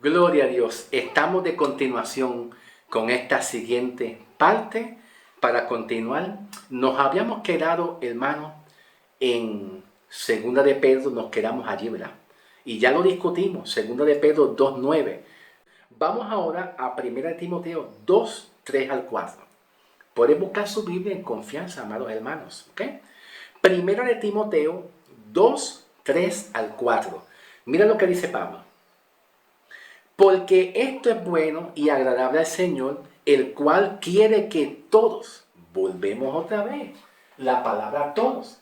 Gloria a Dios. Estamos de continuación con esta siguiente parte. Para continuar, nos habíamos quedado, hermano, en Segunda de Pedro, nos quedamos allí, ¿verdad? Y ya lo discutimos, Segunda de Pedro 2:9. Vamos ahora a Primera de Timoteo 2:3 al 4. Pueden buscar su Biblia en confianza, amados hermanos, ¿ok? Primera de Timoteo 2:3 al 4. Mira lo que dice Pablo. Porque esto es bueno y agradable al Señor, el cual quiere que todos, volvemos otra vez, la palabra todos.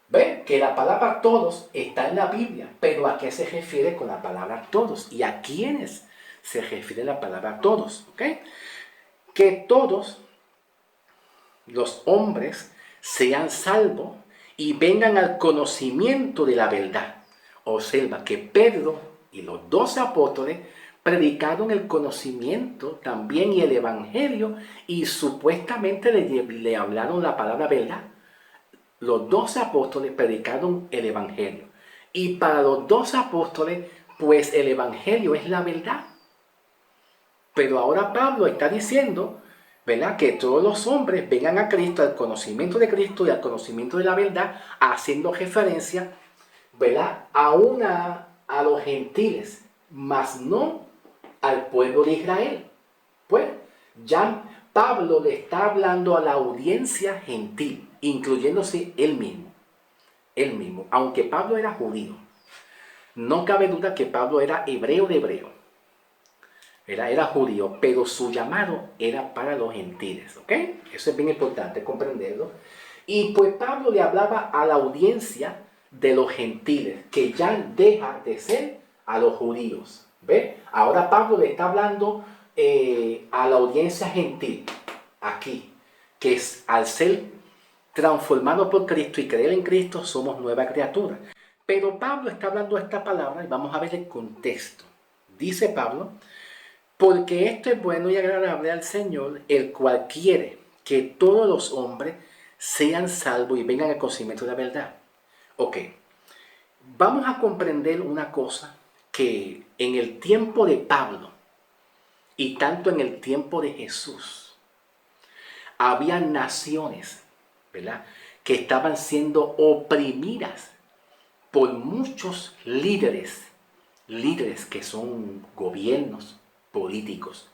¿Ven? Que la palabra todos está en la Biblia, pero ¿a qué se refiere con la palabra todos? ¿Y a quiénes se refiere la palabra todos? ¿Ok? Que todos los hombres sean salvos y vengan al conocimiento de la verdad. Observa que Pedro y los 12 apóstoles predicaron el conocimiento también y el evangelio y supuestamente le hablaron la palabra verdad. Los 12 apóstoles predicaron el evangelio y para los 12 apóstoles pues el evangelio es la verdad. Pero ahora Pablo está diciendo, ¿verdad?, que todos los hombres vengan a Cristo, al conocimiento de Cristo y al conocimiento de la verdad, haciendo referencia, ¿verdad?, a los gentiles, mas no al pueblo de Israel. Pues ya Pablo le está hablando a la audiencia gentil, incluyéndose él mismo. Él mismo, aunque Pablo era judío, no cabe duda que Pablo era hebreo de hebreo. Era judío, pero su llamado era para los gentiles, ¿ok? Eso es bien importante comprenderlo. Y pues Pablo le hablaba a la audiencia de los gentiles, que ya deja de ser a los judíos, ¿ve? Ahora Pablo le está hablando a la audiencia gentil, aquí, que es, al ser transformado por Cristo y creer en Cristo, somos nueva criatura. Pero Pablo está hablando esta palabra y vamos a ver el contexto. Dice Pablo: porque esto es bueno y agradable al Señor, el cual quiere que todos los hombres sean salvos y vengan al conocimiento de la verdad. Ok, vamos a comprender una cosa, que en el tiempo de Pablo y tanto en el tiempo de Jesús, había naciones, ¿verdad?, que estaban siendo oprimidas por muchos líderes que son gobiernos políticos,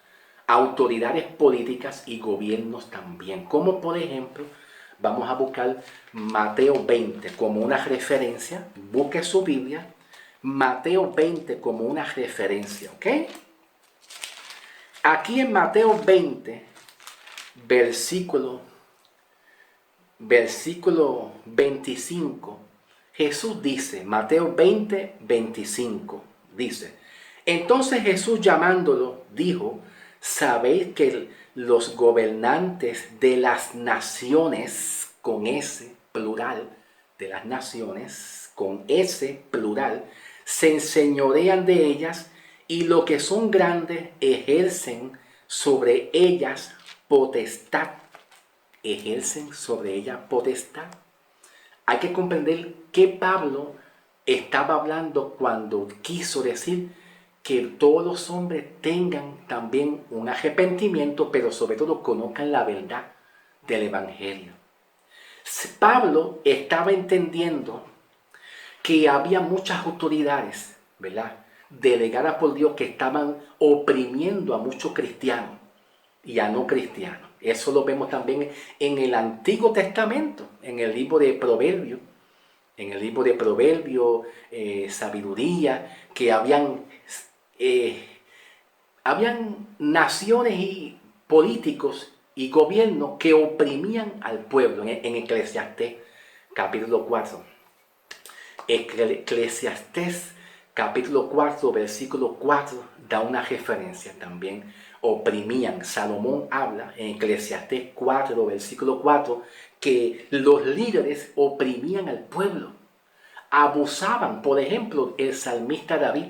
autoridades políticas y gobiernos también. Como por ejemplo, vamos a buscar Mateo 20 como una referencia. Busque su Biblia, Mateo 20 como una referencia, ¿ok? Aquí en Mateo 20, versículo 25, Jesús dice, Mateo 20:25, dice: entonces Jesús llamándolo, dijo: sabéis que los gobernantes de las naciones, con S plural, de las naciones, con S plural, se enseñorean de ellas, y los que son grandes ejercen sobre ellas potestad. Ejercen sobre ellas potestad. Hay que comprender que Pablo estaba hablando cuando quiso decir que todos los hombres tengan también un arrepentimiento, pero sobre todo conozcan la verdad del Evangelio. Pablo estaba entendiendo que había muchas autoridades, ¿verdad?, delegadas por Dios, que estaban oprimiendo a muchos cristianos y a no cristianos. Eso lo vemos también en el Antiguo Testamento, en el libro de Proverbios. En el libro de Proverbios, sabiduría, que habían naciones y políticos y gobiernos que oprimían al pueblo. En Eclesiastés capítulo 4. Eclesiastés capítulo 4, versículo 4, da una referencia también. Oprimían. Salomón habla en Eclesiastés 4, versículo 4, que los líderes oprimían al pueblo, abusaban. Por ejemplo, el salmista David.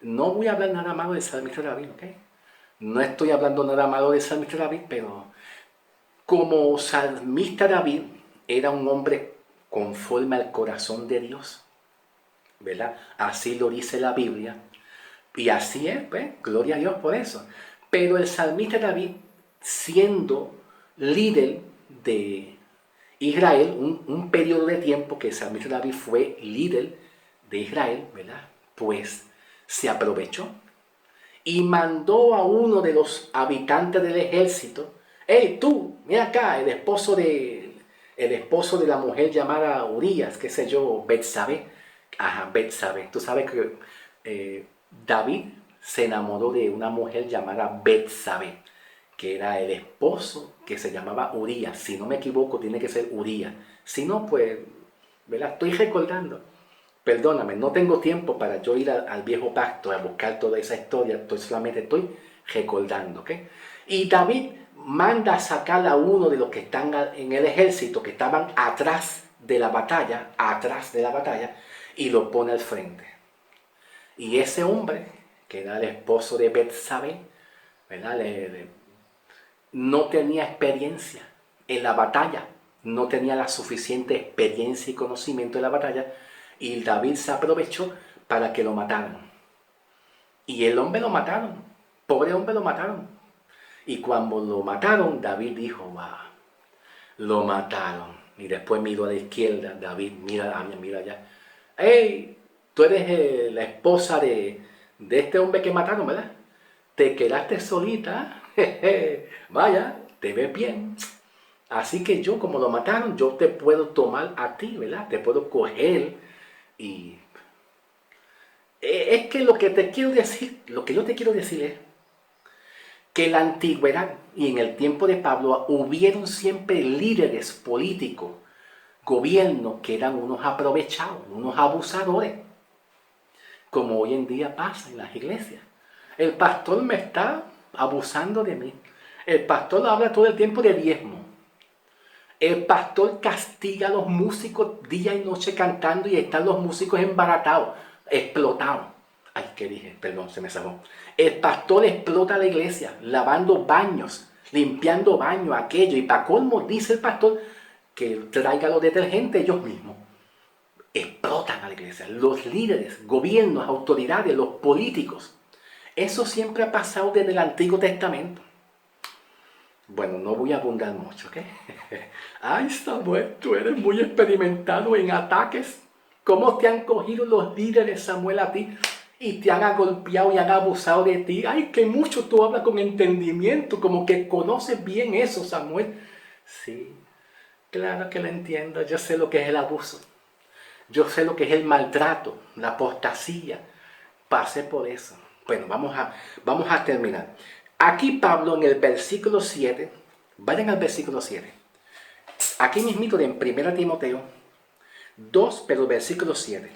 No voy a hablar nada malo del salmista David, ¿ok? No estoy hablando nada malo del salmista David, pero como salmista David era un hombre conforme al corazón de Dios, ¿verdad? Así lo dice la Biblia. Y así es, pues, gloria a Dios por eso. Pero el salmista David, siendo líder de Israel, un periodo de tiempo que el salmista David fue líder de Israel, ¿verdad? Pues se aprovechó y mandó a uno de los habitantes del ejército: hey, tú, mira acá, el esposo de la mujer llamada Urías, qué sé yo, Betsabé. Ajá, Betsabé. Tú sabes que David se enamoró de una mujer llamada Betsabé, que era el esposo que se llamaba Urías. Si no me equivoco, tiene que ser Urías. Si no, pues, ¿verdad? Estoy recordando. Perdóname, no tengo tiempo para yo ir al viejo pacto a buscar toda esa historia, solamente estoy recordando, ¿ok? Y David manda a sacar a uno de los que están en el ejército, que estaban atrás de la batalla, y lo pone al frente. Y ese hombre, que era el esposo de Betsabé, ¿verdad? No tenía experiencia en la batalla, no tenía la suficiente experiencia y conocimiento de la batalla, y David se aprovechó para que lo mataran. Y el hombre lo mataron, pobre hombre lo mataron. Y cuando lo mataron, David dijo: wow, lo mataron. Y después miró a la izquierda, David mira allá. Hey, tú eres la esposa de este hombre que mataron, ¿verdad? Te quedaste solita, vaya, te ves bien. Así que yo, como lo mataron, yo te puedo tomar a ti, ¿verdad? Te puedo coger y... Es que lo que te quiero decir, lo que yo te quiero decir es que en la antigüedad y en el tiempo de Pablo hubieron siempre líderes políticos, gobiernos que eran unos aprovechados, unos abusadores, como hoy en día pasa en las iglesias. El pastor me está abusando de mí. El pastor habla todo el tiempo de diezmo. El pastor castiga a los músicos día y noche cantando y están los músicos embaratados, explotados. Ay, ¿qué dije? Perdón, se me salió. El pastor explota la iglesia, lavando baños, limpiando baños, aquello. Y para colmo, dice el pastor que traiga los detergentes ellos mismos. Explotan a la iglesia. Los líderes, gobiernos, autoridades, los políticos. Eso siempre ha pasado desde el Antiguo Testamento. Bueno, no voy a abundar mucho, ¿ok? Ay, Samuel, tú eres muy experimentado en ataques. ¿Cómo te han cogido los líderes, Samuel, a ti? Y te han golpeado y han abusado de ti. Ay, que mucho tú hablas con entendimiento, como que conoces bien eso, Samuel. Sí, claro que lo entiendo. Yo sé lo que es el abuso. Yo sé lo que es el maltrato, la apostasía. Pasé por eso. Bueno, vamos a terminar. Aquí Pablo en el versículo 7, vayan al versículo 7. Aquí mismito en 1 Timoteo 2, pero versículo 7.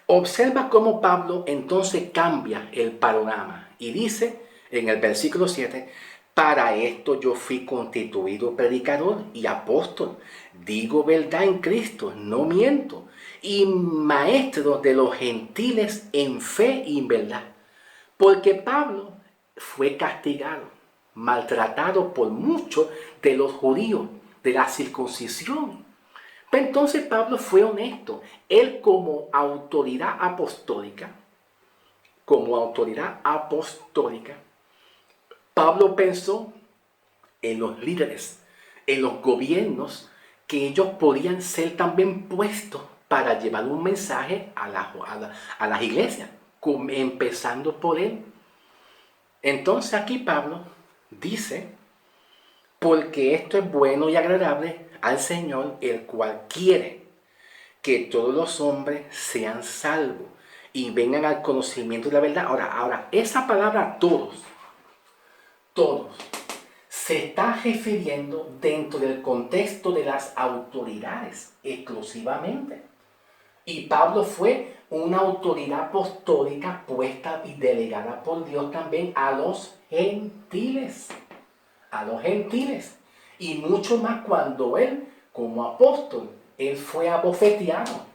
Observa cómo Pablo entonces cambia el panorama y dice en el versículo 7: para esto yo fui constituido predicador y apóstol, digo verdad en Cristo, no miento, y maestro de los gentiles en fe y en verdad. Porque Pablo fue castigado, maltratado por muchos de los judíos de la circuncisión. Pero entonces Pablo fue honesto. Él como autoridad apostólica, Pablo pensó en los líderes, en los gobiernos, que ellos podían ser también puestos para llevar un mensaje a las iglesias, empezando por él. Entonces aquí Pablo dice: porque esto es bueno y agradable al Señor, el cual quiere que todos los hombres sean salvos y vengan al conocimiento de la verdad. Ahora, esa palabra todos, se está refiriendo dentro del contexto de las autoridades exclusivamente. Y Pablo fue una autoridad apostólica puesta y delegada por Dios también a los gentiles. A los gentiles. Y mucho más cuando él, como apóstol, él fue abofeteado.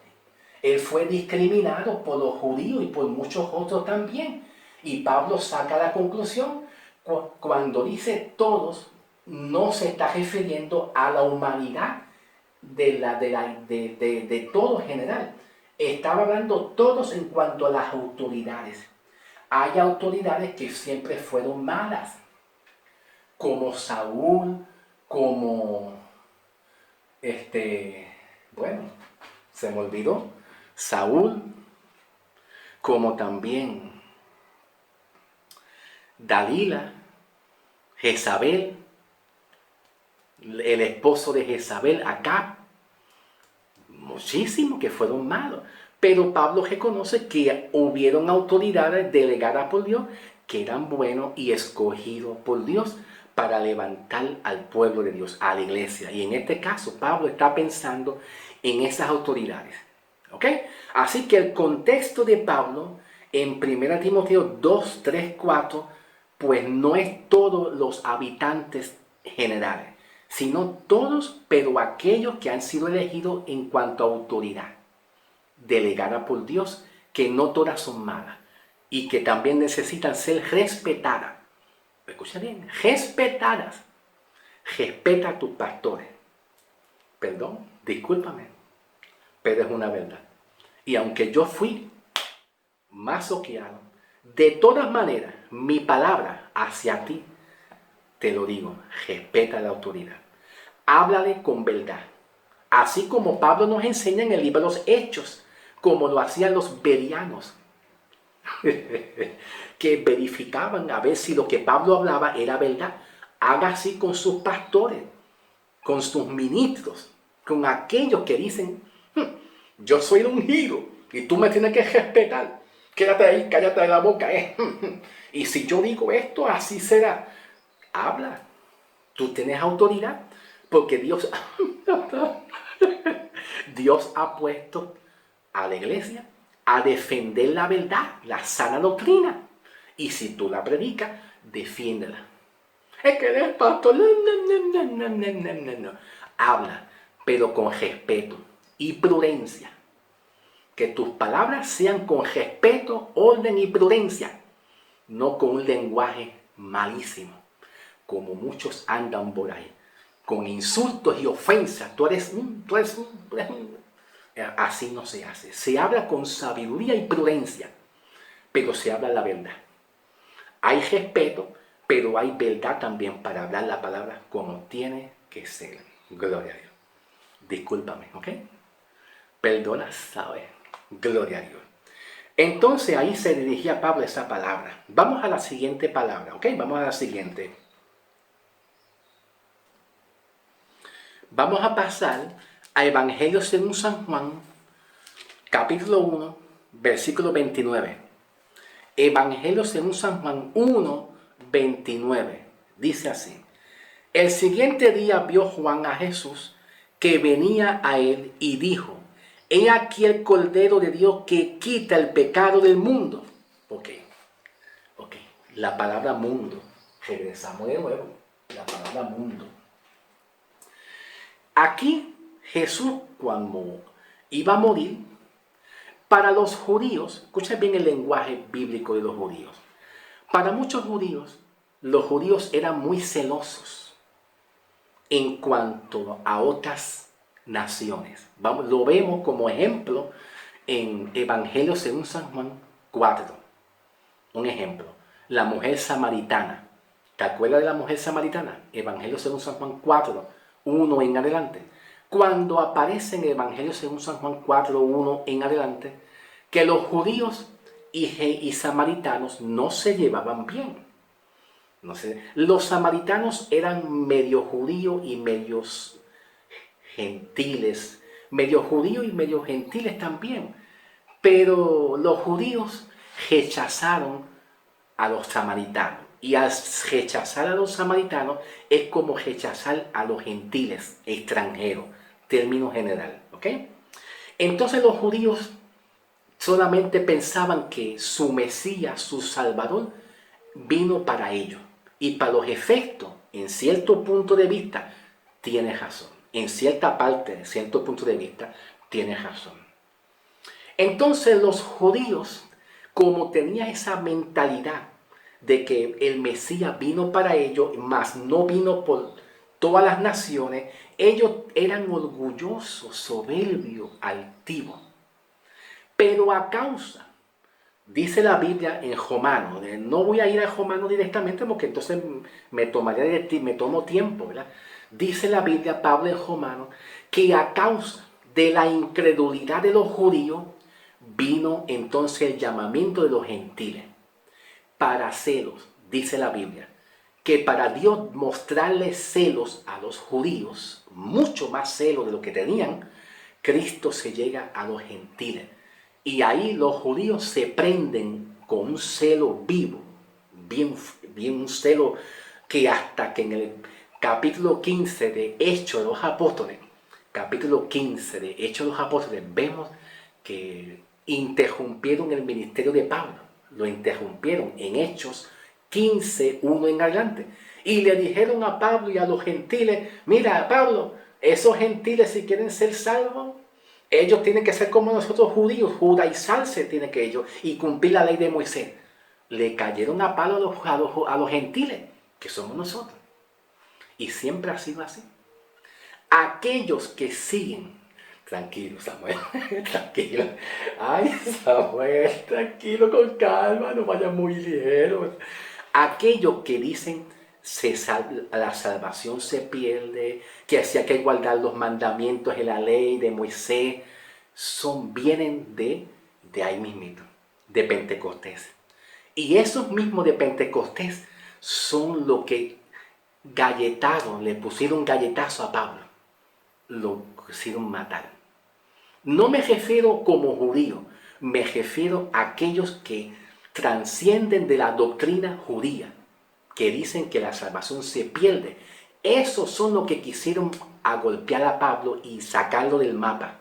Él fue discriminado por los judíos y por muchos otros también. Y Pablo saca la conclusión. Cuando dice todos, no se está refiriendo a la humanidad de todo general. Estaba hablando todos en cuanto a las autoridades. Hay autoridades que siempre fueron malas, como Saúl, como, bueno, se me olvidó, Saúl, como también Dalila, Jezabel, el esposo de Jezabel, Acab, muchísimos que fueron malos. Pero Pablo reconoce que hubieron autoridades delegadas por Dios que eran buenos y escogidos por Dios para levantar al pueblo de Dios, a la iglesia. Y en este caso, Pablo está pensando en esas autoridades. ¿Ok? Así que el contexto de Pablo en 1 Timoteo 2, 3, 4, pues no es todos los habitantes generales, sino todos, pero aquellos que han sido elegidos en cuanto a autoridad delegada por Dios, que no todas son malas y que también necesitan ser respetadas. Escucha bien, respetadas. Respeta a tus pastores. Perdón, discúlpame, pero es una verdad. Y aunque yo fui masoqueado, de todas maneras, mi palabra hacia ti, te lo digo, respeta la autoridad. Háblale con verdad. Así como Pablo nos enseña en el libro de los Hechos, como lo hacían los bereanos, que verificaban a ver si lo que Pablo hablaba era verdad. Haga así con sus pastores, con sus ministros, con aquellos que dicen, yo soy el ungido y tú me tienes que respetar. Quédate ahí, cállate de la boca. Y si yo digo esto, así será. Habla. Tú tienes autoridad porque Dios ha puesto a la iglesia a defender la verdad, la sana doctrina. Y si tú la predicas, defiéndela. Es que eres pastor. No. Habla, pero con respeto y prudencia. Que tus palabras sean con respeto, orden y prudencia, no con un lenguaje malísimo, como muchos andan por ahí, con insultos y ofensas. Tú eres un. Así no se hace. Se habla con sabiduría y prudencia, pero se habla la verdad. Hay respeto, pero hay verdad también para hablar la palabra como tiene que ser. Gloria a Dios. Discúlpame, ¿ok? Perdona, ¿sabes? Gloria a Dios. Entonces ahí se dirigía Pablo esa palabra. Vamos a la siguiente palabra, ¿ok? Vamos a la siguiente. Vamos a pasar a Evangelio según San Juan, capítulo 1, versículo 29. Evangelio según San Juan 1, 29. Dice así. El siguiente día vio Juan a Jesús que venía a él y dijo, he aquí el Cordero de Dios que quita el pecado del mundo. Ok. La palabra mundo. Regresamos de nuevo. La palabra mundo. Aquí Jesús, cuando iba a morir, para los judíos, escuchen bien el lenguaje bíblico de los judíos. Para muchos judíos, los judíos eran muy celosos en cuanto a otras naciones. Lo vemos como ejemplo en Evangelio según San Juan 4. Un ejemplo, la mujer samaritana. ¿Te acuerdas de la mujer samaritana? Evangelio según San Juan 4, 1 en adelante. Cuando aparece en el Evangelio según San Juan 4, 1 en adelante, que los judíos y samaritanos no se llevaban bien. No sé, los samaritanos eran medio judíos y medios gentiles, medio judíos y medio gentiles también. Pero los judíos rechazaron a los samaritanos. Y al rechazar a los samaritanos es como rechazar a los gentiles, extranjeros, término general. ¿Ok? Entonces los judíos solamente pensaban que su Mesías, su Salvador, vino para ellos. Y para los efectos, en cierto punto de vista, tiene razón. En cierta parte, en cierto punto de vista, tiene razón. Entonces los judíos, como tenían esa mentalidad de que el Mesías vino para ellos, mas no vino por todas las naciones, ellos eran orgullosos, soberbios, altivos. Pero a causa Dice la Biblia en Romanos, no voy a ir a Romanos directamente porque entonces me tomo tiempo, ¿verdad? Dice la Biblia, Pablo en Romanos, que a causa de la incredulidad de los judíos vino entonces el llamamiento de los gentiles para celos, dice la Biblia, que para Dios mostrarles celos a los judíos, mucho más celos de lo que tenían, Cristo se llega a los gentiles. Y ahí los judíos se prenden con un celo vivo, bien un celo que hasta que en el capítulo 15 de Hechos de los Apóstoles, capítulo 15 de Hechos de los Apóstoles, vemos que interrumpieron el ministerio de Pablo, lo interrumpieron en Hechos 15, 1 en adelante. Y le dijeron a Pablo y a los gentiles, mira Pablo, esos gentiles si quieren ser salvos, ellos tienen que ser como nosotros judíos, judaizarse tienen que ellos y cumplir la ley de Moisés. Le cayeron a palo a los gentiles, que somos nosotros. Y siempre ha sido así. Aquellos que siguen, tranquilo Samuel, tranquilo. Ay Samuel, tranquilo, con calma, no vaya muy ligero. Aquellos que dicen la salvación se pierde, que hacía que guardar los mandamientos de la ley de Moisés, vienen de ahí mismito, de Pentecostés. Y esos mismos de Pentecostés son los que le pusieron galletazo a Pablo, lo quisieron matar. No me refiero como judío, me refiero a aquellos que transcienden de la doctrina judía, que dicen que la salvación se pierde. Esos son los que quisieron golpear a Pablo y sacarlo del mapa.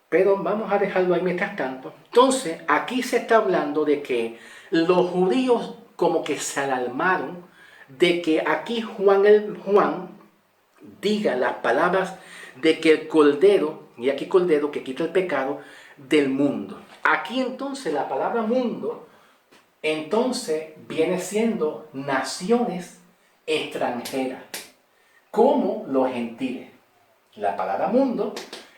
Pero vamos a dejarlo ahí mientras tanto. Entonces, aquí se está hablando de que los judíos como que se alarmaron de que aquí Juan diga las palabras de que el Cordero, y aquí Cordero que quita el pecado del mundo. Aquí entonces la palabra mundo entonces viene siendo naciones extranjeras, como los gentiles. La palabra mundo,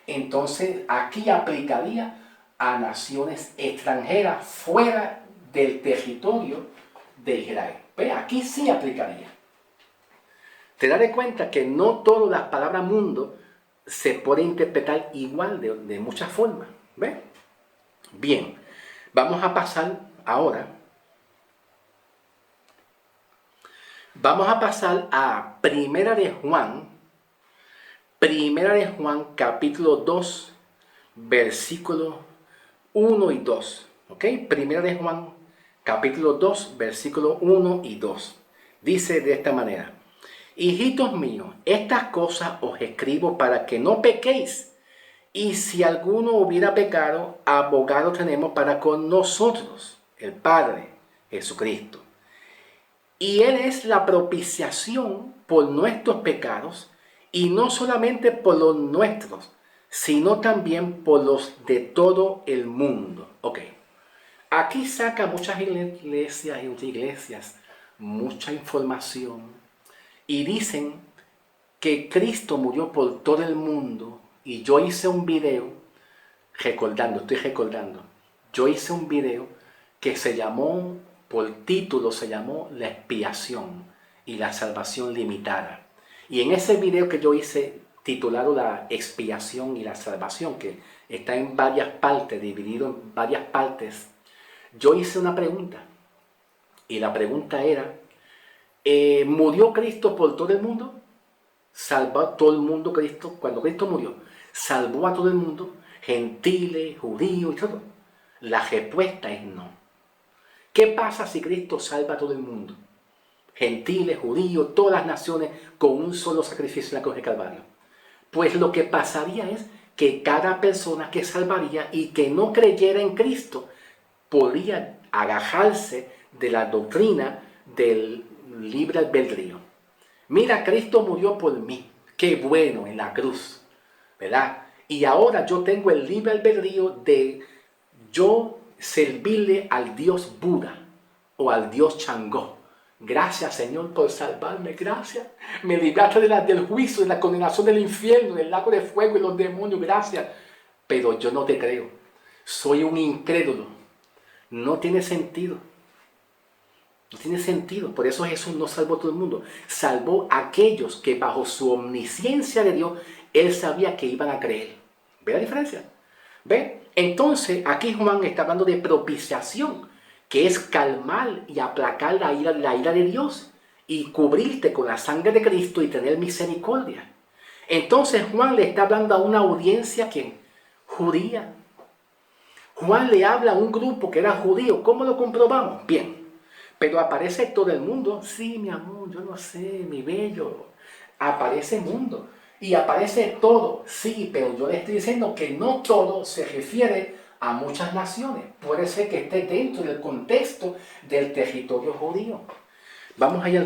entonces aquí aplicaría a naciones extranjeras fuera del territorio de Israel. ¿Ve? Aquí sí aplicaría. Te das cuenta que no todas las palabras mundo se puede interpretar igual de muchas formas. ¿Ve? Bien, vamos a pasar ahora. Vamos a pasar a Primera de Juan capítulo 2, versículos 1 y 2. ¿Ok? Primera de Juan capítulo 2, versículos 1 y 2. Dice de esta manera: hijitos míos, estas cosas os escribo para que no pequéis. Y si alguno hubiera pecado, abogado tenemos para con nosotros, el Padre, Jesucristo. Y Él es la propiciación por nuestros pecados, y no solamente por los nuestros, sino también por los de todo el mundo. Ok, aquí saca muchas iglesias mucha información y dicen que Cristo murió por todo el mundo. Y yo hice un video estoy recordando, yo hice un video que por título se llamó La expiación y la salvación limitada. Y en ese video que yo hice titulado La expiación y la salvación, que está en varias partes, dividido en varias partes, yo hice una pregunta. Y la pregunta era, ¿murió Cristo por todo el mundo? ¿Salvó a todo el mundo Cristo? Cuando Cristo murió, ¿salvó a todo el mundo? Gentiles, judíos y todo. La respuesta es no. ¿Qué pasa si Cristo salva a todo el mundo? Gentiles, judíos, todas las naciones, con un solo sacrificio en la cruz de Calvario. Pues lo que pasaría es que cada persona que salvaría y que no creyera en Cristo podría agajarse de la doctrina del libre albedrío. Mira, Cristo murió por mí. Qué bueno en la cruz, ¿verdad? Y ahora yo tengo el libre albedrío de yo servirle al Dios Buda o al Dios Changó. Gracias, Señor, por salvarme. Gracias. Me libraste del juicio, de la condenación del infierno, del lago de fuego y los demonios. Gracias. Pero yo no te creo. Soy un incrédulo. No tiene sentido. No tiene sentido. Por eso Jesús no salvó a todo el mundo. Salvó a aquellos que bajo su omnisciencia de Dios, Él sabía que iban a creer. ¿Ve la diferencia? ¿Ve? Entonces, aquí Juan está hablando de propiciación, que es calmar y aplacar la ira de Dios y cubrirte con la sangre de Cristo y tener misericordia. Entonces Juan le está hablando a una audiencia que judía. Juan le habla a un grupo que era judío. ¿Cómo lo comprobamos? Bien. Pero aparece todo el mundo. Sí, mi amor, yo no sé, mi bello. Aparece el mundo. Y aparece todo. Sí, pero yo le estoy diciendo que no todo se refiere a muchas naciones. Puede ser que esté dentro del contexto del territorio judío. Vamos a ir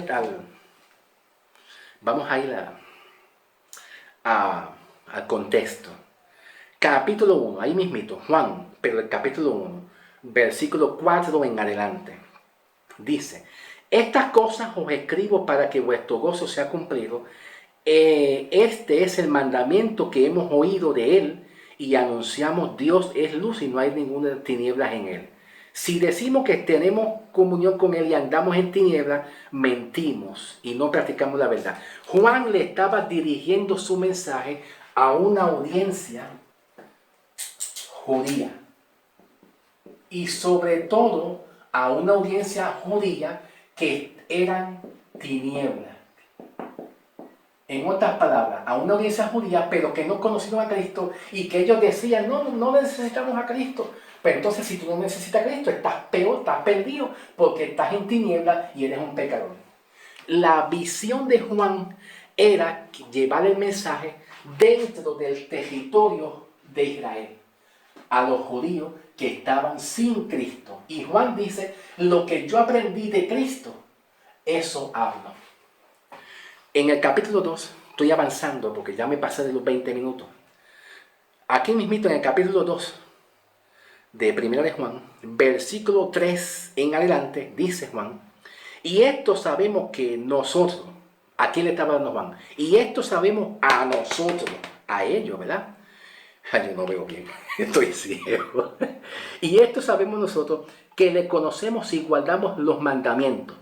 al contexto. Capítulo 1, ahí mismito, Juan, pero el capítulo 1, versículo 4 en adelante. Dice, estas cosas os escribo para que vuestro gozo sea cumplido. Este es el mandamiento que hemos oído de él y anunciamos: Dios es luz y no hay ninguna tinieblas en él. Si decimos que tenemos comunión con él y andamos en tinieblas, mentimos y no practicamos la verdad. Juan le estaba dirigiendo su mensaje a una audiencia judía y sobre todo a una audiencia judía que eran tinieblas. En otras palabras, a una audiencia judía, pero que no conocieron a Cristo y que ellos decían, no necesitamos a Cristo. Pero entonces, si tú no necesitas a Cristo, estás peor, estás perdido, porque estás en tinieblas y eres un pecador. La visión de Juan era llevar el mensaje dentro del territorio de Israel, a los judíos que estaban sin Cristo. Y Juan dice, lo que yo aprendí de Cristo, eso hablo. En el capítulo 2, estoy avanzando porque ya me pasé de los 20 minutos. Aquí mismito en el capítulo 2 de Primera de Juan, versículo 3 en adelante, dice Juan, y esto sabemos que nosotros, ¿a quién le estaba hablando Juan? Y esto sabemos a nosotros, a ellos, ¿verdad? Ay, yo no veo bien, estoy ciego. Y esto sabemos nosotros, que le conocemos si guardamos los mandamientos.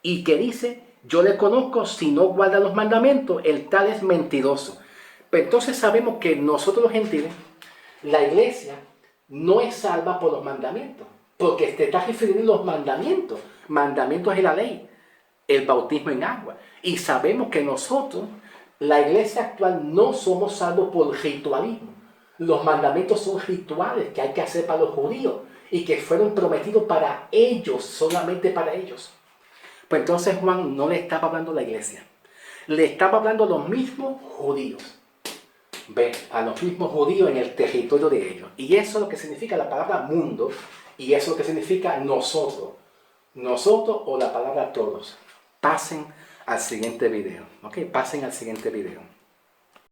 Y que dice, yo le conozco si no guarda los mandamientos, el tal es mentiroso. Pero entonces sabemos que nosotros los gentiles, la iglesia, no es salva por los mandamientos. Porque te estás refiriendo a los mandamientos. Mandamientos es la ley, el bautismo en agua. Y sabemos que nosotros, la iglesia actual, no somos salvos por ritualismo. Los mandamientos son rituales que hay que hacer para los judíos y que fueron prometidos para ellos, solamente para ellos. Pues entonces Juan no le estaba hablando a la iglesia, le estaba hablando a los mismos judíos. Ve, a los mismos judíos en el territorio de ellos. Y eso es lo que significa la palabra mundo, y eso es lo que significa nosotros. Nosotros o la palabra todos. Pasen al siguiente video. ¿Ok? Pasen al siguiente video.